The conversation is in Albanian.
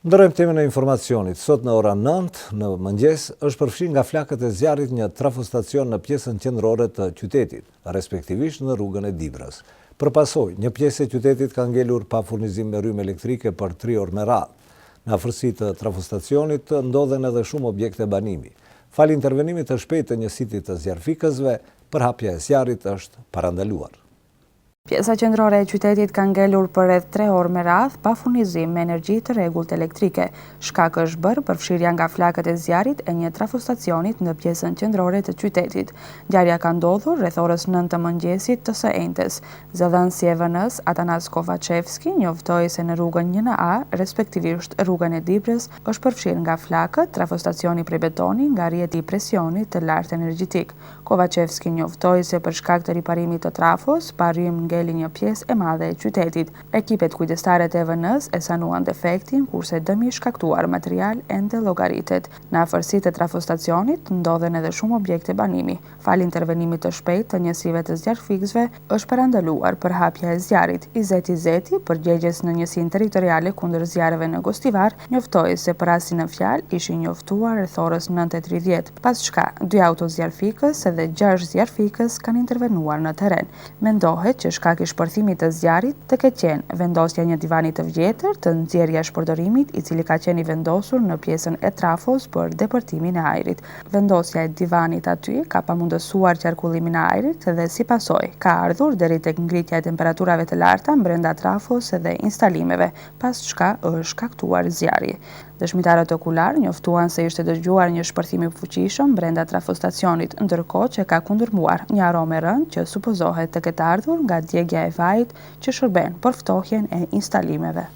Ndërrojmë temën e informacionit. Sot në ora 9 në mëngjes është përfshirë nga flakët e zjarrit një trafostacion në pjesën qendrore të qytetit, respektivisht në rrugën e Dibrës. Për pasojë, një pjesë e qytetit ka ngelur pa furnizim me rrymë elektrike për 3 orë me radhë. Në afërsi të trafostacionit ndodhen edhe shumë objekte banimi. Fal intervenimit të shpejtë të njësitit të zjarfikësve, përhapja e zjarrit është parandaluar. Pjesa qendrore e qytetit ka ngelur për rreth 3 orë me radhë pa furnizim me energji të rregullt elektrike. Shkak është bërë përfshirja nga flakët e zjarrit e një trafostacionit në pjesën qendrore të qytetit. Ngjarja ka ndodhur rreth orës 9 të mëngjesit të së enjtes. Zëdhënësi e VN-s Atanas Kovacevski njoftoi se në rrugën 1A, respektivisht rrugën e Dibrës, është përfshirë nga flakët trafostacioni prej betoni nga rrjeti i presionit të lartë energjetik. Kovacevski njoftoi se për shkak të riparimit të trafos, pa rrymë ngeli një pjesë e madhe e qytetit. Ekipet kujdestare të VN-s e sanuan defektin, kurse dëmi i shkaktuar material ende llogaritet. Në afërsi të trafostacionit ndodhen edhe shumë objekte banimi. Fal intervenimit të shpejtë të njësive të zjarfikësve është parandaluar përhapja e zjarrit. Izeti Zeti, përgjegjës në njësinë territoriale kundër zjarreve në Gostivar, njoftoi se për rastin në fjalë ishin njoftuar rreth orës 9:30, pas çka 2 auto zjarfikës dhe 6 zjarfikës kanë intervenuar në terren. Mendohet që shkak i shpërthimit të zjarrit të ketë qenë vendosja një divani të vjetër të nxjerrja shpërdorimit i cili ka qenë i vendosur në pjesën e trafos për depërtimin e ajrit. Vendosja e divanit aty ka pamundësuar qarkullimin e ajrit dhe si pasojë ka ardhur deri tek ngritja e temperaturave të larta brenda trafos dhe instalimeve, pas çka është shkaktuar zjarri. Dëshmitarët okular njoftuan se ishte dëgjuar një shpërthim i fuqishëm brenda trafostacionit, ndërkohë që ka kundërmuar një aromë e rëndë që supozohet të ketë ardhur nga djegja e vajit që shërben për ftohjen e instalimeve.